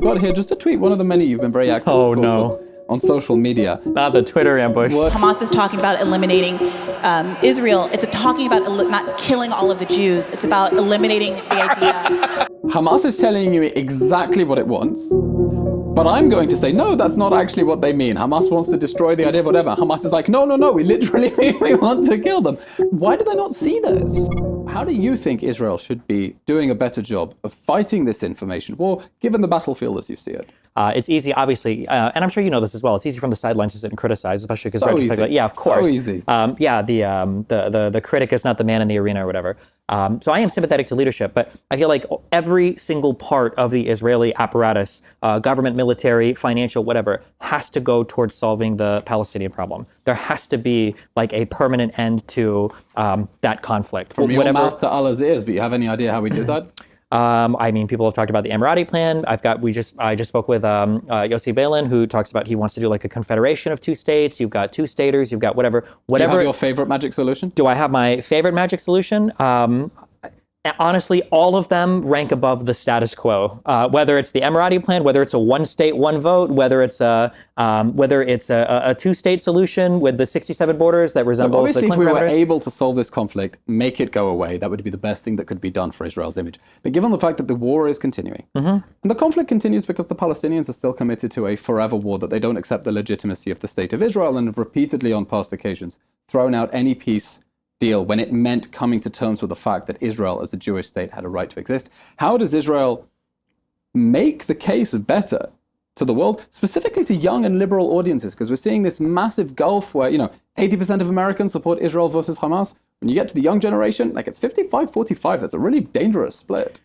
Got here just a tweet, one of the many you've been very active Oh, no. on social media. Not the Twitter ambush. What? Hamas is talking about eliminating Israel. It's talking about not killing all of the Jews. It's about eliminating the idea. Hamas is telling you exactly what it wants, but I'm going to say, no, that's not actually what they mean. Hamas wants to destroy the idea of whatever. Hamas is like, no, we literally we want to kill them. Why do they not see this? How do you think Israel should be doing a better job of fighting this information war, given the battlefield as you see it? It's easy, obviously, and I'm sure you know this as well. It's easy from the sidelines to sit and criticize, especially because So easy. Yeah, of course. So easy. The critic is not the man in the arena or whatever. So I am sympathetic to leadership, but I feel like every single part of the Israeli apparatus, government, military, financial, whatever, has to go towards solving the Palestinian problem. There has to be like a permanent end to that conflict. From your mouth to Allah's ears, but you have any idea how we do that? I mean, people have talked about the Emirati plan. I just spoke with Yossi Beilin, who talks about he wants to do like a confederation of two states. You've got two staters. You've got whatever. Do you have your favorite magic solution? Do I have my favorite magic solution? Honestly, all of them rank above the status quo. Whether it's the Emirati plan, whether it's a one state, one vote, whether it's a two-state solution with the 67 borders that resembles the Clinton Obviously, if we were parameters. able to solve this conflict, make it go away, that would be the best thing that could be done for Israel's image. But given the fact that the war is continuing, and the conflict continues because the Palestinians are still committed to a forever war, that they don't accept the legitimacy of the state of Israel and have repeatedly on past occasions thrown out any peace deal when it meant coming to terms with the fact that Israel as a Jewish state had a right to exist. How does Israel make the case better to the world, specifically to young and liberal audiences? Because we're seeing this massive gulf where, 80% of Americans support Israel versus Hamas. When you get to the young generation, like it's 55-45. That's a really dangerous split.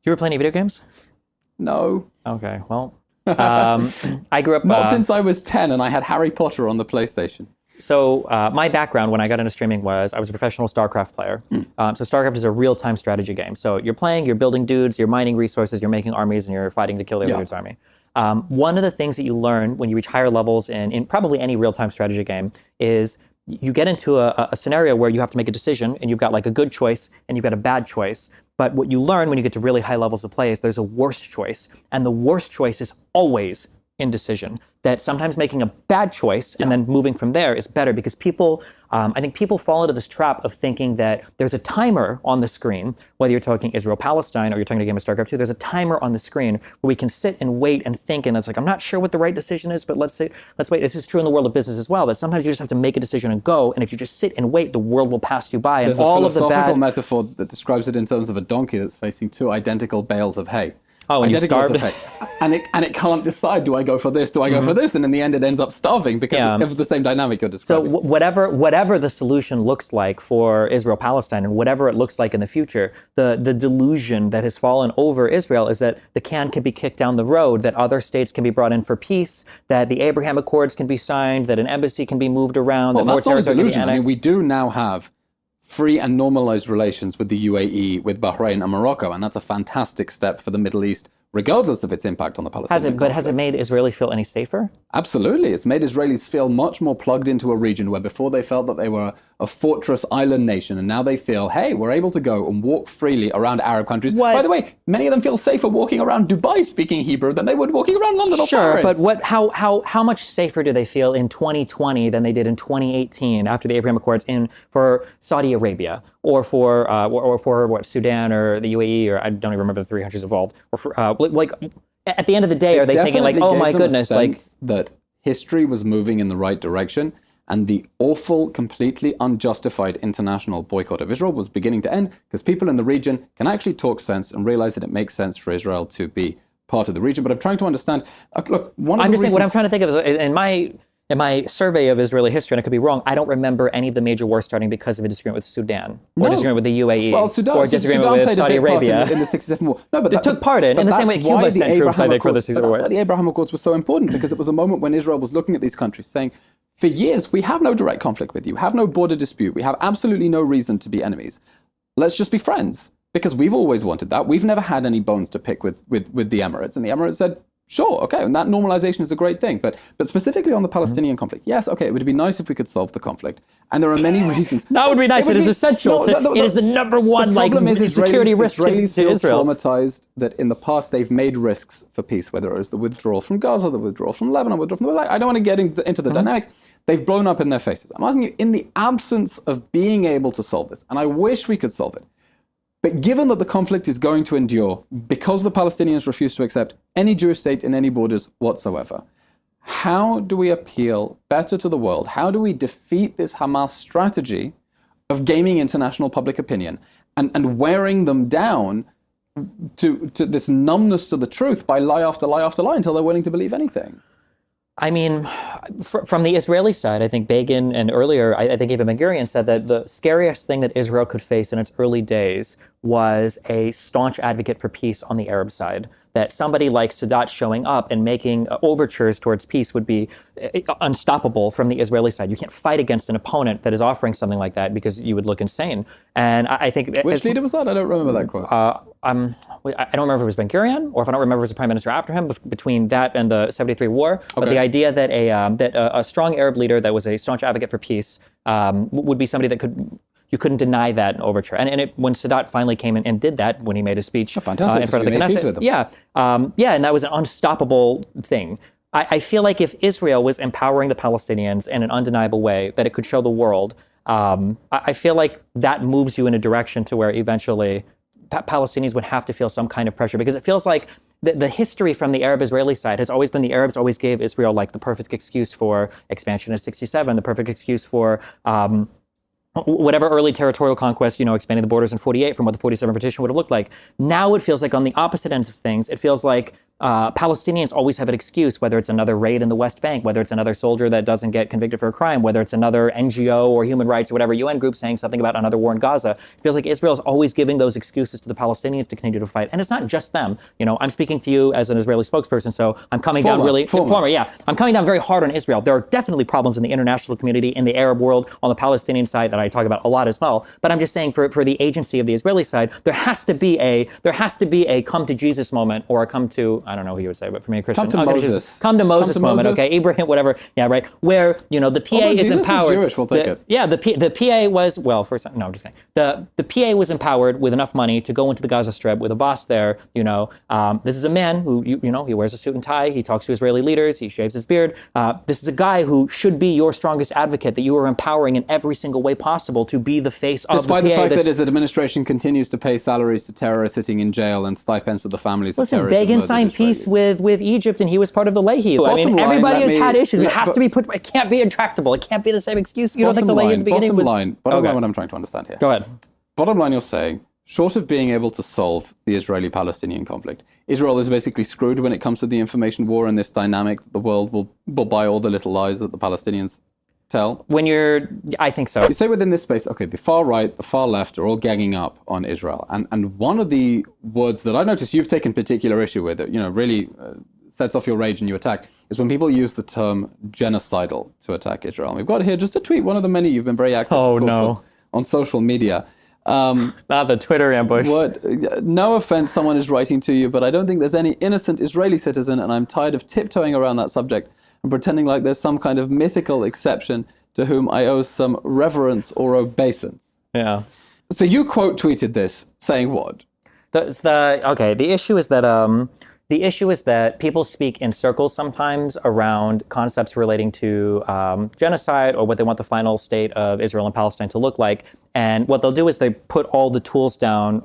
You ever play any video games? No. Okay, well, I grew up... Not since I was 10 and I had Harry Potter on the PlayStation. So my background when I got into streaming was I was a professional StarCraft player. So StarCraft is a real-time strategy game. So you're playing, you're building dudes, you're mining resources, you're making armies, and you're fighting to kill the other dude's army. One of the things that you learn when you reach higher levels in probably any real-time strategy game is you get into a scenario where you have to make a decision, and you've got like a good choice and you've got a bad choice. But what you learn when you get to really high levels of play is there's a worst choice. And the worst choice is always indecision. That sometimes making a bad choice and then moving from there is better, because people, I think people fall into this trap of thinking that there's a timer on the screen, whether you're talking Israel-Palestine or you're talking a game of StarCraft 2, there's a timer on the screen where we can sit and wait and think, and it's like, I'm not sure what the right decision is, but let's wait. This is true in the world of business as well, that sometimes you just have to make a decision and go, and if you just sit and wait, the world will pass you by. There's and all a of the philosophical bad metaphor that describes it in terms of a donkey that's facing two identical bales of hay. Oh, and you starved. And it can't decide, do I go for this, do I go for this? And in the end, it ends up starving because of the same dynamic you're describing. So whatever the solution looks like for Israel-Palestine, and whatever it looks like in the future, the delusion that has fallen over Israel is that the can be kicked down the road, that other states can be brought in for peace, that the Abraham Accords can be signed, that an embassy can be moved around, that more territory can be annexed. I mean, we do now have free and normalized relations with the UAE, with Bahrain and Morocco, and that's a fantastic step for the Middle East, regardless of its impact on the Palestinian conflict. Has it made Israelis feel any safer? Absolutely. It's made Israelis feel much more plugged into a region where before they felt that they were a fortress island nation, and now they feel, hey, we're able to go and walk freely around Arab countries. By the way, many of them feel safer walking around Dubai speaking Hebrew than they would walking around London or Paris. Sure, but how much safer do they feel in 2020 than they did in 2018 after the Abraham Accords for Saudi Arabia or for Sudan or the UAE, or I don't even remember the three countries involved, or for at the end of the day, are they thinking like, oh my goodness, like that history was moving in the right direction, and the awful, completely unjustified international boycott of Israel was beginning to end, because people in the region can actually talk sense and realize that it makes sense for Israel to be part of the region. But I'm trying to understand. Look, what I'm trying to think of is in my survey of Israeli history, and I could be wrong, I don't remember any of the major wars starting because of a disagreement with Sudan, or disagreement with the UAE, or disagreement with Saudi Arabia. In the 67 war. No, but they took part in the same way Cuba sent troops, I think, for the 67 war. That's why the Abraham Accords were so important, because it was a moment when Israel was looking at these countries saying, for years, we have no direct conflict with you, have no border dispute, we have absolutely no reason to be enemies. Let's just be friends, because we've always wanted that. We've never had any bones to pick with the Emirates, and the Emirates said, Sure, okay, and that normalization is a great thing. But specifically on the Palestinian conflict, yes, okay, it would be nice if we could solve the conflict. And there are many reasons. That would be nice. It is essential. It is the number one security risk to Israel. Traumatized that in the past they've made risks for peace, whether it was the withdrawal from Gaza, the withdrawal from Lebanon, withdrawal from I don't want to get into the dynamics. They've blown up in their faces. I'm asking you, in the absence of being able to solve this, and I wish we could solve it, but given that the conflict is going to endure because the Palestinians refuse to accept any Jewish state in any borders whatsoever, how do we appeal better to the world? How do we defeat this Hamas strategy of gaming international public opinion and wearing them down to this numbness to the truth by lie after lie after lie until they're willing to believe anything? I mean, from the Israeli side, I think Begin and earlier, I think even Ben-Gurion said that the scariest thing that Israel could face in its early days was a staunch advocate for peace on the Arab side. That somebody like Sadat showing up and making overtures towards peace would be unstoppable from the Israeli side. You can't fight against an opponent that is offering something like that because you would look insane. And I think... Which leader was that? I don't remember that quote. I don't remember if it was Ben-Gurion or if I don't remember if it was the prime minister after him between that and the 73 war. Okay. But the idea that a strong Arab leader that was a staunch advocate for peace would be somebody that you couldn't deny that in overture. And when Sadat finally came in and did that, when he made his speech in front of the Knesset, and that was an unstoppable thing. I feel like if Israel was empowering the Palestinians in an undeniable way that it could show the world, I feel like that moves you in a direction to where eventually Palestinians would have to feel some kind of pressure, because it feels like the history from the Arab-Israeli side has always been the Arabs always gave Israel like the perfect excuse for expansion in '67, the perfect excuse for whatever early territorial conquest, expanding the borders in 48 from what the 47 partition would have looked like. Now it feels like on the opposite ends of things, it feels like Palestinians always have an excuse, whether it's another raid in the West Bank, whether it's another soldier that doesn't get convicted for a crime, whether it's another NGO or human rights or whatever UN group saying something about another war in Gaza. It feels like Israel is always giving those excuses to the Palestinians to continue to fight. And it's not just them. I'm speaking to you as an Israeli spokesperson, so I'm coming down I'm coming down very hard on Israel. There are definitely problems in the international community, in the Arab world, on the Palestinian side that I talk about a lot as well. But I'm just saying for the agency of the Israeli side, there has to be a come to Jesus moment, or a come to, I don't know who you would say, but for me, a Christian. Come to Moses moment, okay? Abraham, whatever. Yeah, right. Where, the PA is Jesus empowered. Is Jewish, we'll take it. Yeah, the PA was, I'm just kidding. The PA was empowered with enough money to go into the Gaza Strip with a boss there. This is a man who, he wears a suit and tie. He talks to Israeli leaders. He shaves his beard. This is a guy who should be your strongest advocate, that you are empowering in every single way possible to be the face of the PA. Despite the fact that his administration continues to pay salaries to terrorists sitting in jail and stipends to the families of terrorists. Listen, Begin signed peace with Egypt, and he was part of the Leahy. Everybody has had issues. It has to be put. It can't be intractable. It can't be the same excuse. You don't think the Leahy at the beginning was? Bottom line, what I'm trying to understand here. Go ahead. Bottom line, you're saying, short of being able to solve the Israeli-Palestinian conflict, Israel is basically screwed when it comes to the information war and this dynamic that the world will buy all the little lies that the Palestinians tell. I think so. You say within this space, okay, the far right, the far left are all ganging up on Israel. And one of the words that I noticed you've taken particular issue with, that, really sets off your rage and you attack, is when people use the term genocidal to attack Israel. And we've got here just a tweet, one of the many. You've been very active on social media. Not the Twitter ambush. No offense, someone is writing to you, but I don't think there's any innocent Israeli citizen, and I'm tired of tiptoeing around that subject and pretending like there's some kind of mythical exception to whom I owe some reverence or obeisance. Yeah. So you quote tweeted this, saying what? The issue is that people speak in circles sometimes around concepts relating to genocide, or what they want the final state of Israel and Palestine to look like. And what they'll do is they put all the tools down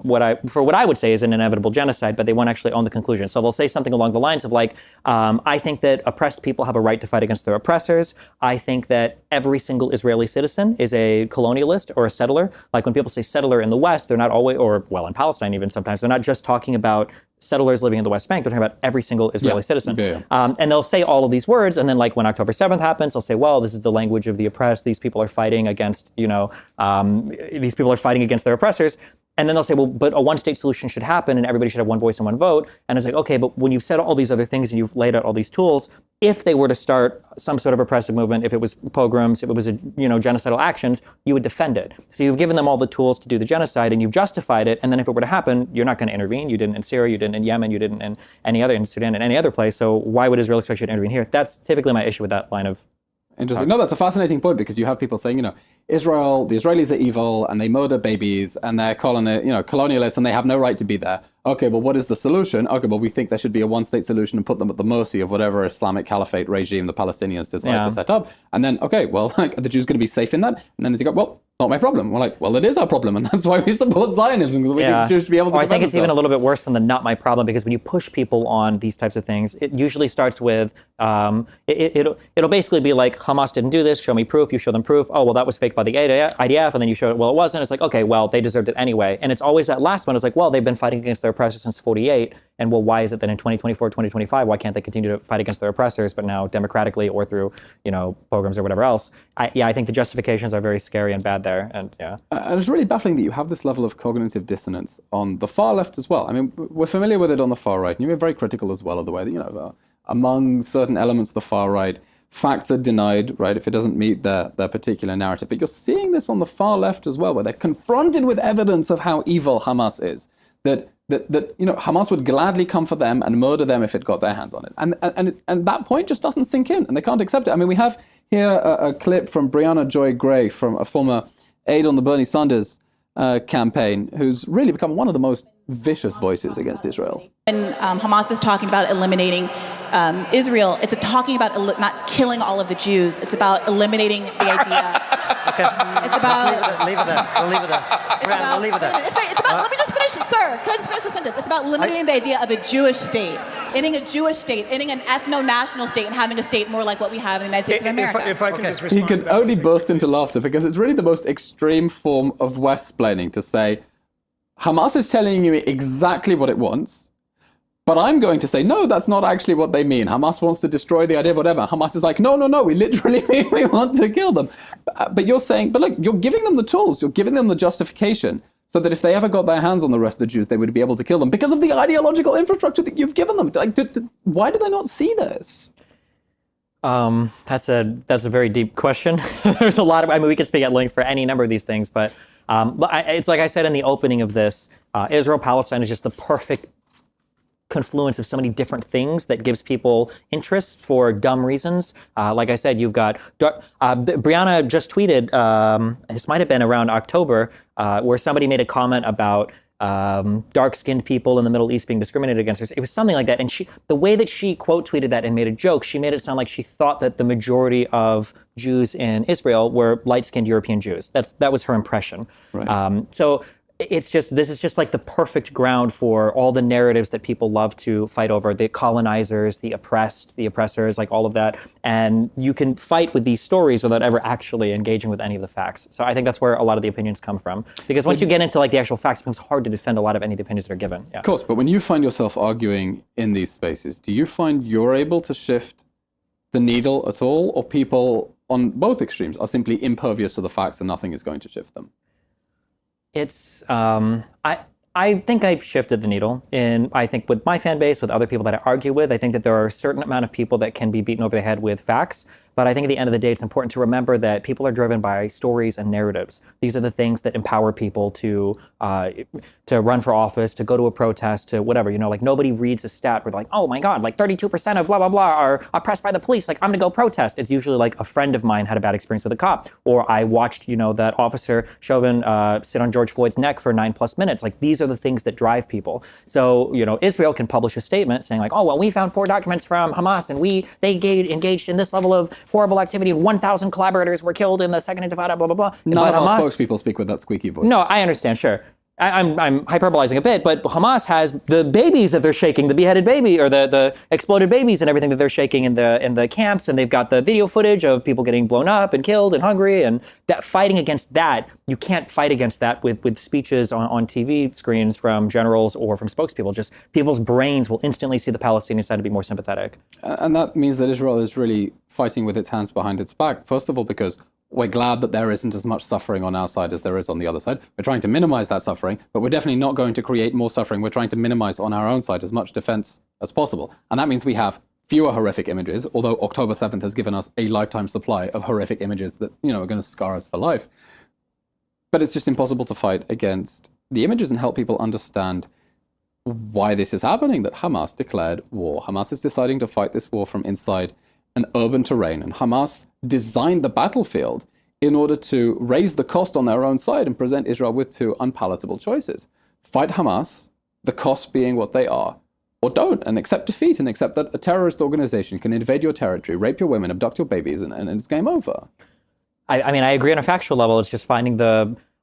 for what I would say is an inevitable genocide, but they won't actually own the conclusion. So they'll say something along the lines of I think that oppressed people have a right to fight against their oppressors. I think that every single Israeli citizen is a colonialist or a settler. Like when people say settler in the West, they're not always, in Palestine even sometimes, they're not just talking about settlers living in the West Bank. They're talking about every single Israeli citizen. And they'll say all of these words, and then when October 7th happens, they'll say, well, this is the language of the oppressed. These people are fighting against, these people are fighting against their oppressors. And then they'll say, well, but a one-state solution should happen and everybody should have one voice and one vote. And it's like, okay, but when you've said all these other things and you've laid out all these tools, if they were to start some sort of oppressive movement, if it was pogroms, if it was genocidal actions, you would defend it. So you've given them all the tools to do the genocide and you've justified it. And then if it were to happen, you're not going to intervene. You didn't in Syria, you didn't in Yemen, you didn't in Sudan, in any other place. So why would Israel expect you to intervene here? That's typically my issue with that line of Interesting. No, that's a fascinating point because you have people saying, the Israelis are evil and they murder babies and they're colonialists and they have no right to be there. Okay, well, what is the solution? Okay, well, we think there should be a one-state solution and put them at the mercy of whatever Islamic Caliphate regime the Palestinians decide to set up. And then, okay, well, are the Jews going to be safe in that? And then they go, well, not my problem. We're like, well, it is our problem, and that's why we support Zionism, because we think Jews should be able to I think it's themselves. even a little bit worse than the not my problem, because when you push people on these types of things, it usually starts with, it'll basically be like, Hamas didn't do this, show me proof, you show them proof, oh, well, that was faked by the IDF, and then you show it, well, it wasn't. It's like, okay, well, they deserved it anyway. And it's always that last one, it's like, well, they've been fighting against their oppressors since 48, and well, why is it that in 2024, 2025, why can't they continue to fight against their oppressors, but now democratically or through, pogroms or whatever else? I think the justifications are very scary and bad there, and yeah. And it's really baffling that you have this level of cognitive dissonance on the far left as well. I mean, we're familiar with it on the far right, and you're very critical as well of the way that, among certain elements of the far right, facts are denied, right, if it doesn't meet their particular narrative. But you're seeing this on the far left as well, where they're confronted with evidence of how evil Hamas is. That Hamas would gladly come for them and murder them if it got their hands on it. And that point just doesn't sink in, and they can't accept it. I mean, we have here a clip from Brianna Joy Gray, from a former aide on the Bernie Sanders campaign, who's really become one of the most vicious voices against Israel. When Hamas is talking about eliminating Israel, it's talking about not killing all of the Jews. It's about eliminating the idea. Okay. It's about... Leave it there. We'll leave it there. We'll leave it there. It's about, let me just finish, sir. Can I just finish the sentence? It's about eliminating the idea of a Jewish state, ending a Jewish state, ending an ethno-national state, and having a state more like what we have in the United States of America. If I can just respond. He could only burst into laughter because it's really the most extreme form of Westsplaining to say, Hamas is telling you exactly what it wants, but I'm going to say, no, that's not actually what they mean. Hamas wants to destroy the idea of whatever. Hamas is like, no, we literally mean we want to kill them. But you're saying, but look, you're giving them the tools, you're giving them the justification, so that if they ever got their hands on the rest of the Jews, they would be able to kill them because of the ideological infrastructure that you've given them. Like, why do they not see this? That's a very deep question. There's a lot of, we could speak at length for any number of these things, but it's like I said in the opening of this, Israel-Palestine is just the perfect confluence of so many different things that gives people interest for dumb reasons. Like I said, you've got, Brianna just tweeted, this might have been around October, where somebody made a comment about dark-skinned people in the Middle East being discriminated against. It was something like that. And the way that she quote tweeted that and made a joke, she made it sound like she thought that the majority of Jews in Israel were light-skinned European Jews. That was her impression. Right. So this is just like the perfect ground for all the narratives that people love to fight over, the colonizers, the oppressed, the oppressors, like all of that. And you can fight with these stories without ever actually engaging with any of the facts. So I think that's where a lot of the opinions come from. Because once you get into like the actual facts, it becomes hard to defend a lot of any of the opinions that are given. Yeah. Of course, but when you find yourself arguing in these spaces, do you find you're able to shift the needle at all? Or people on both extremes are simply impervious to the facts and nothing is going to shift them? It's, I think I've shifted the needle I think with my fan base, with other people that I argue with. I think that there are a certain amount of people that can be beaten over the head with facts. But I think at the end of the day, it's important to remember that people are driven by stories and narratives. These are the things that empower people to run for office, to go to a protest, to whatever. Like nobody reads a stat where like, oh my God, like 32% of blah, blah, blah are oppressed by the police. Like I'm gonna go protest. It's usually like a friend of mine had a bad experience with a cop. Or I watched, that officer Chauvin sit on George Floyd's neck for 9+ minutes. Like these are the things that drive people. So, Israel can publish a statement saying like, oh, well, we found 4 documents from Hamas and they engaged in this level of horrible activity. 1,000 collaborators were killed in the Second Intifada, blah, blah, blah. None of our spokespeople speak with that squeaky voice. No, I understand, sure. I'm hyperbolizing a bit, but Hamas has the babies that they're shaking, the beheaded baby or the exploded babies and everything that they're shaking in the camps, and they've got the video footage of people getting blown up and killed in Hungary, and that fighting against that, you can't fight against that with speeches on TV screens from generals or from spokespeople. Just people's brains will instantly see the Palestinian side to be more sympathetic. And that means that Israel is really fighting with its hands behind its back. First of all, because we're glad that there isn't as much suffering on our side as there is on the other side. We're trying to minimize that suffering, but we're definitely not going to create more suffering. We're trying to minimize on our own side as much defense as possible. And that means we have fewer horrific images, although October 7th has given us a lifetime supply of horrific images that, are going to scar us for life. But it's just impossible to fight against the images and help people understand why this is happening, that Hamas declared war. Hamas is deciding to fight this war from inside an urban terrain, and Hamas designed the battlefield in order to raise the cost on their own side and present Israel with two unpalatable choices. Fight Hamas, the costs being what they are, or don't, and accept defeat and accept that a terrorist organization can invade your territory, rape your women, abduct your babies, and it's game over. I mean, I agree on a factual level. It's just finding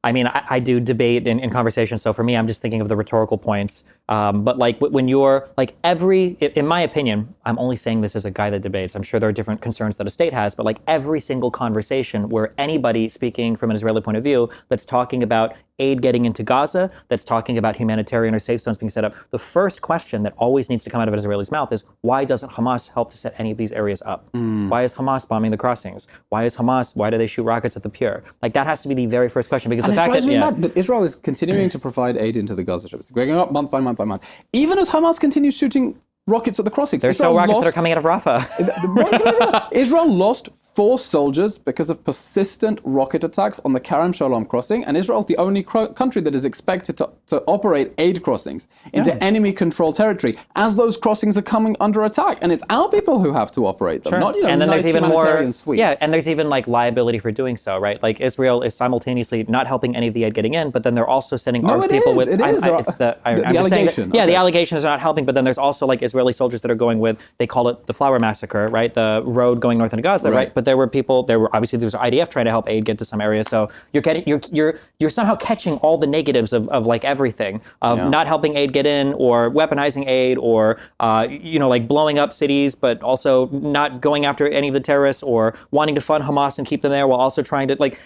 I do debate in conversation. So for me, I'm just thinking of the rhetorical points. But like when you're like in my opinion, I'm only saying this as a guy that debates. I'm sure there are different concerns that a state has, but like every single conversation where anybody speaking from an Israeli point of view that's talking about aid getting into Gaza, that's talking about humanitarian or safe zones being set up, the first question that always needs to come out of an Israeli's mouth is, why doesn't Hamas help to set any of these areas up? Why is Hamas bombing the crossings? Why do they shoot rockets at the pier? Like that has to be the very first question, because the fact that mad that Israel is continuing to provide aid into the Gaza Strip. It's going up month by month by month. Even as Hamas continues shooting rockets at the crossings. There's still rockets that are coming out of Rafah. Israel lost 4 soldiers because of persistent rocket attacks on the Kerem Shalom crossing, and Israel's the only country that is expected to operate aid crossings into enemy-controlled territory as those crossings are coming under attack, and it's our people who have to operate them, not and then nice there's even more, sweets. and there's even like liability for doing so, right? Like Israel is simultaneously not helping any of the aid getting in, but then they're also sending armed people with. The allegation. The allegation is not helping, but then there's also like Israeli soldiers that are going with, they call it the Flower Massacre, right? The road going north into Gaza, right? But there was IDF trying to help aid get to some areas. So you're somehow catching all the negatives of like everything, of not helping aid get in, or weaponizing aid, or like blowing up cities, but also not going after any of the terrorists, or wanting to fund Hamas and keep them there while also trying to, like,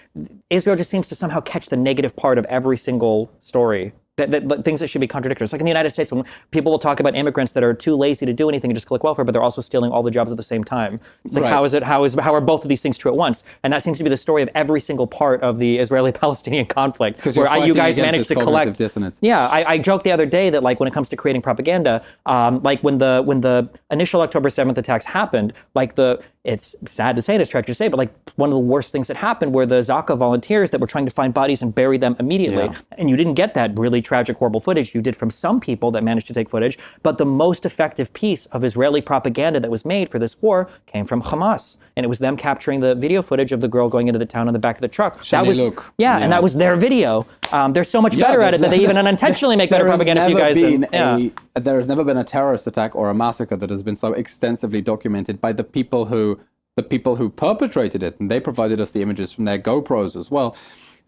Israel just seems to somehow catch the negative part of every single story. That things that should be contradictory. It's like in the United States, when people will talk about immigrants that are too lazy to do anything and just collect welfare, but they're also stealing all the jobs at the same time. It's like, how are both of these things true at once? And that seems to be the story of every single part of the Israeli-Palestinian conflict, where you guys managed to collect. Dissonance. Yeah, I joked the other day that like when it comes to creating propaganda, like when the initial October 7th attacks happened, like it's sad to say, and it's tragic to say, but like one of the worst things that happened were the Zaka volunteers that were trying to find bodies and bury them immediately, and you didn't get that really tragic, horrible footage. You did from some people that managed to take footage, but the most effective piece of Israeli propaganda that was made for this war came from Hamas, and it was them capturing the video footage of the girl going into the town on the back of the truck. And that was their video. They're so much better at it that they even unintentionally make better propaganda for you guys. There has never been a terrorist attack or a massacre that has been so extensively documented by the people who perpetrated it, and they provided us the images from their GoPros as well.